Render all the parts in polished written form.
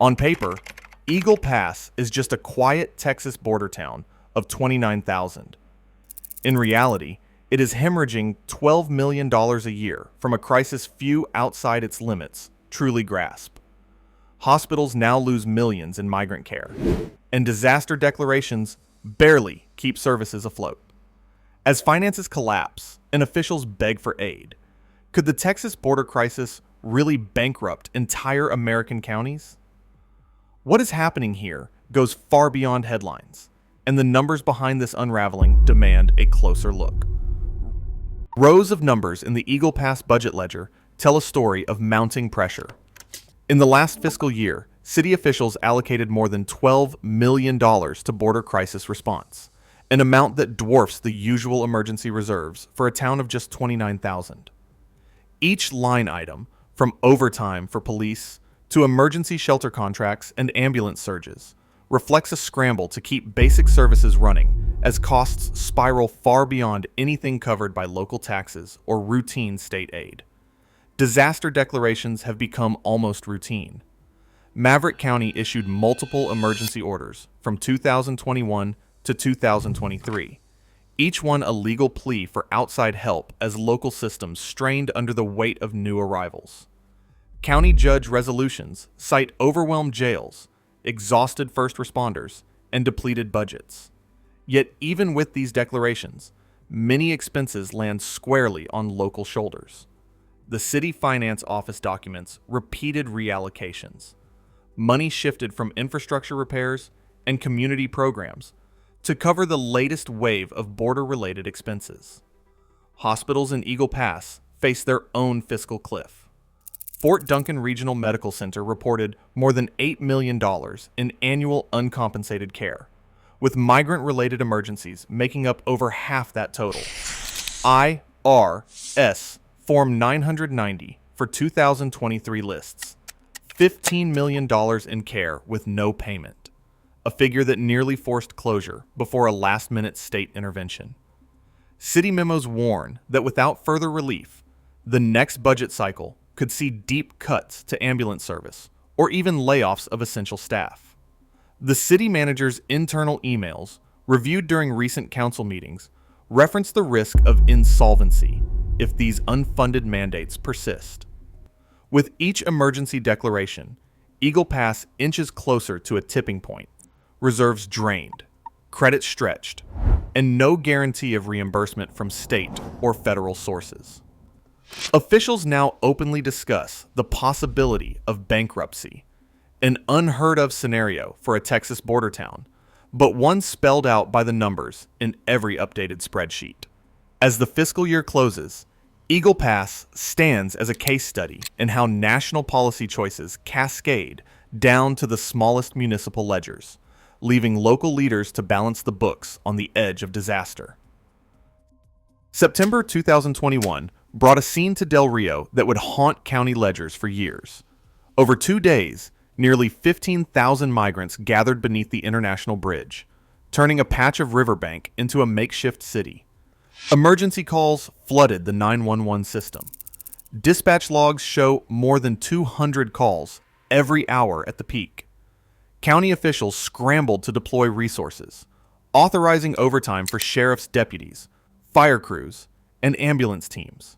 On paper, Eagle Pass is just a quiet Texas border town of 29,000. In reality, it is hemorrhaging $12 million a year from a crisis few outside its limits truly grasp. Hospitals now lose millions in migrant care, and disaster declarations barely keep services afloat. As finances collapse and officials beg for aid, could the Texas border crisis really bankrupt entire American counties? What is happening here goes far beyond headlines, and the numbers behind this unraveling demand a closer look. Rows of numbers in the Eagle Pass budget ledger tell a story of mounting pressure. In the last fiscal year, city officials allocated more than $12 million to border crisis response, an amount that dwarfs the usual emergency reserves for a town of just 29,000. Each line item, from overtime for police to emergency shelter contracts and ambulance surges, reflects a scramble to keep basic services running as costs spiral far beyond anything covered by local taxes or routine state aid. Disaster declarations have become almost routine. Maverick County issued multiple emergency orders from 2021 to 2023, each one a legal plea for outside help as local systems strained under the weight of new arrivals. County judge resolutions cite overwhelmed jails, exhausted first responders, and depleted budgets. Yet even with these declarations, many expenses land squarely on local shoulders. The city finance office documents repeated reallocations. Money shifted from infrastructure repairs and community programs to cover the latest wave of border-related expenses. Hospitals in Eagle Pass face their own fiscal cliff. Fort Duncan Regional Medical Center reported more than $8 million in annual uncompensated care, with migrant-related emergencies making up over half that total. IRS Form 990 for 2023 lists $15 million in care with no payment, a figure that nearly forced closure before a last-minute state intervention. City memos warn that without further relief, the next budget cycle could see deep cuts to ambulance service or even layoffs of essential staff. The city manager's internal emails, reviewed during recent council meetings, reference the risk of insolvency if these unfunded mandates persist. With each emergency declaration, Eagle Pass inches closer to a tipping point, reserves drained, credit stretched, and no guarantee of reimbursement from state or federal sources. Officials now openly discuss the possibility of bankruptcy, an unheard-of scenario for a Texas border town, but one spelled out by the numbers in every updated spreadsheet. As the fiscal year closes, Eagle Pass stands as a case study in how national policy choices cascade down to the smallest municipal ledgers, leaving local leaders to balance the books on the edge of disaster. September 2021 brought a scene to Del Rio that would haunt county ledgers for years. Over 2 days, nearly 15,000 migrants gathered beneath the International Bridge, turning a patch of riverbank into a makeshift city. Emergency calls flooded the 911 system. Dispatch logs show more than 200 calls every hour at the peak. County officials scrambled to deploy resources, authorizing overtime for sheriff's deputies, fire crews, and ambulance teams.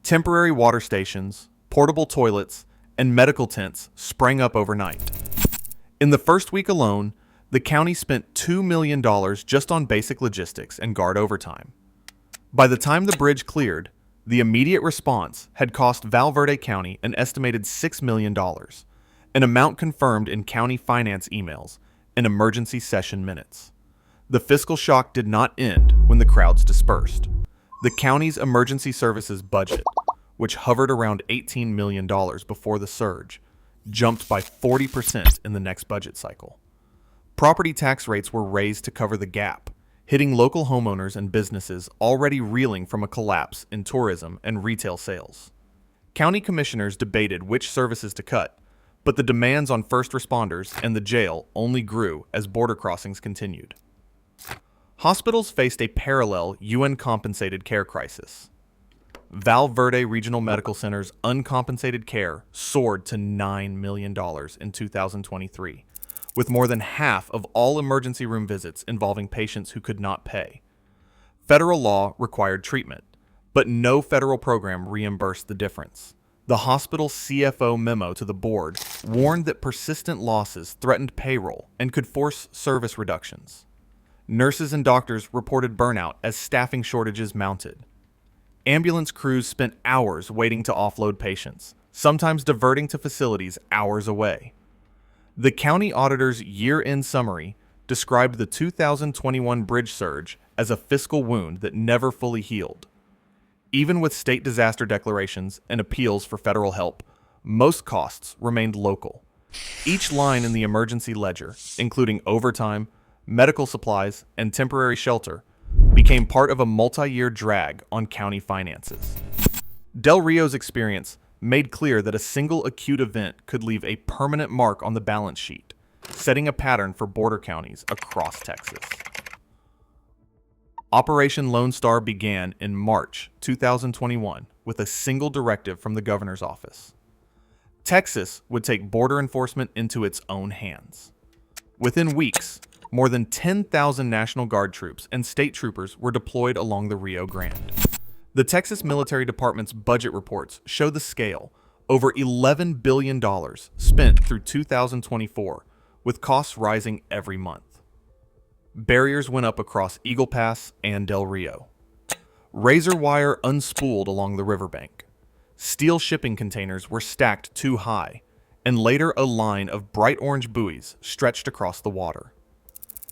Temporary water stations, portable toilets, and medical tents sprang up overnight. In the first week alone, the county spent $2 million just on basic logistics and guard overtime. By the time the bridge cleared, the immediate response had cost Val Verde County an estimated $6 million, an amount confirmed in county finance emails and emergency session minutes. The fiscal shock did not end when the crowds dispersed. The county's emergency services budget, which hovered around $18 million before the surge, jumped by 40% in the next budget cycle. Property tax rates were raised to cover the gap, hitting local homeowners and businesses already reeling from a collapse in tourism and retail sales. County commissioners debated which services to cut, but the demands on first responders and the jail only grew as border crossings continued. Hospitals faced a parallel UN-compensated care crisis. Val Verde Regional Medical Center's uncompensated care soared to $9 million in 2023, with more than half of all emergency room visits involving patients who could not pay. Federal law required treatment, but no federal program reimbursed the difference. The hospital CFO memo to the board warned that persistent losses threatened payroll and could force service reductions. Nurses and doctors reported burnout as staffing shortages mounted. Ambulance crews spent hours waiting to offload patients, sometimes diverting to facilities hours away. The county auditor's year-end summary described the 2021 bridge surge as a fiscal wound that never fully healed. Even with state disaster declarations and appeals for federal help, most costs remained local. Each line in the emergency ledger, including overtime, medical supplies, and temporary shelter, became part of a multi-year drag on county finances. Del Rio's experience made clear that a single acute event could leave a permanent mark on the balance sheet, setting a pattern for border counties across Texas. Operation Lone Star began in March 2021 with a single directive from the governor's office. Texas would take border enforcement into its own hands. Within weeks, more than 10,000 National Guard troops and state troopers were deployed along the Rio Grande. The Texas Military Department's budget reports show the scale: over $11 billion spent through 2024, with costs rising every month. Barriers went up across Eagle Pass and Del Rio. Razor wire unspooled along the riverbank. Steel shipping containers were stacked too high, and later a line of bright orange buoys stretched across the water.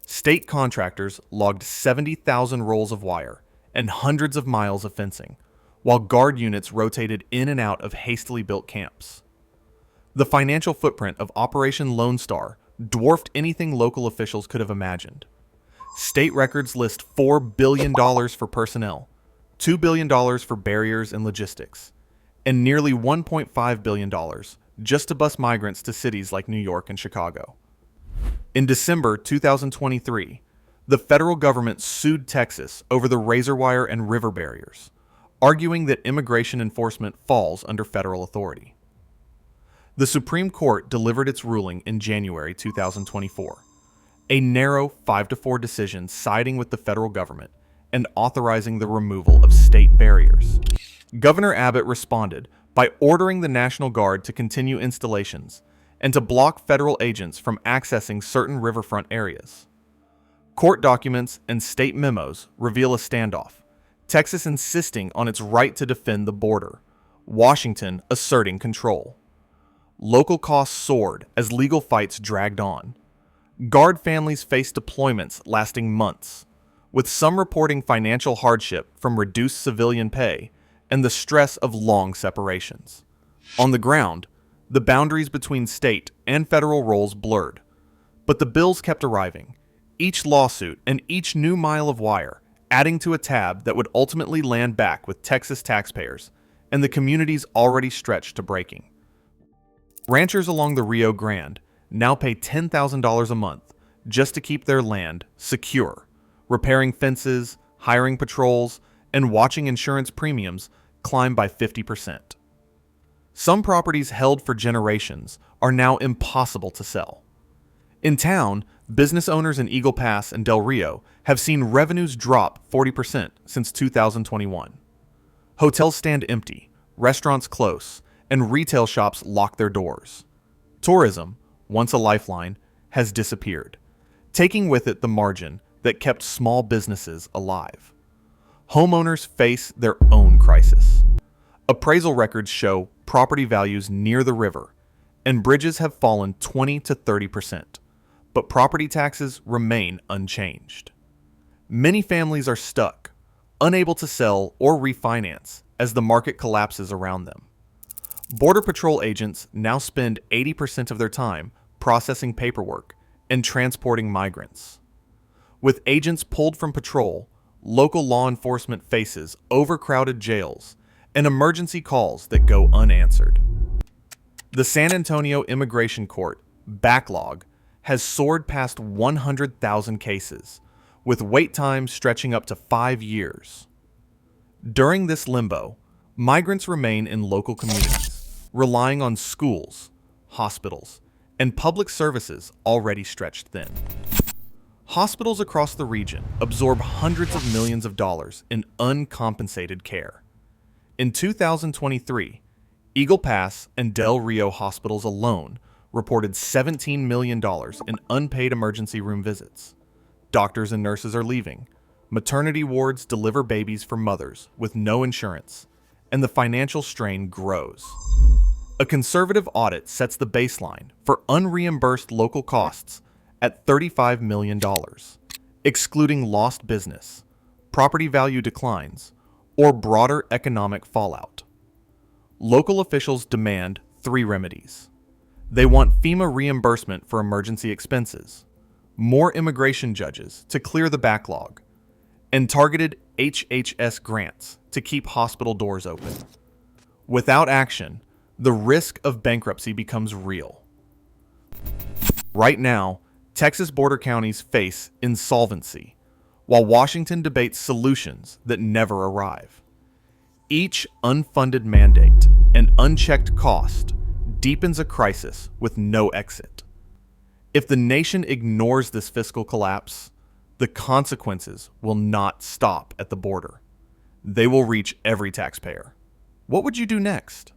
State contractors logged 70,000 rolls of wire and hundreds of miles of fencing, while guard units rotated in and out of hastily built camps. The financial footprint of Operation Lone Star dwarfed anything local officials could have imagined. State records list $4 billion for personnel, $2 billion for barriers and logistics, and nearly $1.5 billion just to bus migrants to cities like New York and Chicago. In December 2023, the federal government sued Texas over the razor wire and river barriers, arguing that immigration enforcement falls under federal authority. The Supreme Court delivered its ruling in January 2024, a narrow 5-4 decision siding with the federal government and authorizing the removal of state barriers. Governor Abbott responded by ordering the National Guard to continue installations and to block federal agents from accessing certain riverfront areas. Court documents and state memos reveal a standoff, Texas insisting on its right to defend the border, Washington asserting control. Local costs soared as legal fights dragged on. Guard families faced deployments lasting months, with some reporting financial hardship from reduced civilian pay and the stress of long separations. On the ground, the boundaries between state and federal roles blurred, but the bills kept arriving, each lawsuit and each new mile of wire adding to a tab that would ultimately land back with Texas taxpayers and the communities already stretched to breaking. Ranchers along the Rio Grande now pay $10,000 a month just to keep their land secure, repairing fences, hiring patrols, and watching insurance premiums climb by 50%. Some properties held for generations are now impossible to sell. In town, business owners in Eagle Pass and Del Rio have seen revenues drop 40% since 2021. Hotels stand empty, restaurants close, and retail shops lock their doors. Tourism, once a lifeline, has disappeared, taking with it the margin that kept small businesses alive. Homeowners face their own crisis. Appraisal records show property values near the river, and bridges have fallen 20 to 30%, but property taxes remain unchanged. Many families are stuck, unable to sell or refinance as the market collapses around them. Border Patrol agents now spend 80% of their time processing paperwork and transporting migrants. With agents pulled from patrol, local law enforcement faces overcrowded jails and emergency calls that go unanswered. The San Antonio Immigration Court backlog has soared past 100,000 cases, with wait times stretching up to 5 years. During this limbo, Migrants remain in local communities, relying on schools, hospitals, and public services already stretched thin. Hospitals across the region absorb hundreds of millions of dollars in uncompensated care. In 2023, Eagle Pass and Del Rio hospitals alone reported $17 million in unpaid emergency room visits. Doctors and nurses are leaving. Maternity wards deliver babies for mothers with no insurance, and the financial strain grows. A conservative audit sets the baseline for unreimbursed local costs at $35 million, excluding lost business, property value declines, or broader economic fallout. Local officials demand 3 remedies. They want FEMA reimbursement for emergency expenses, more immigration judges to clear the backlog, and targeted HHS grants to keep hospital doors open. Without action, the risk of bankruptcy becomes real. Right now, Texas border counties face insolvency, while Washington debates solutions that never arrive. Each unfunded mandate and unchecked cost deepens a crisis with no exit. If the nation ignores this fiscal collapse, the consequences will not stop at the border. They will reach every taxpayer. What would you do next?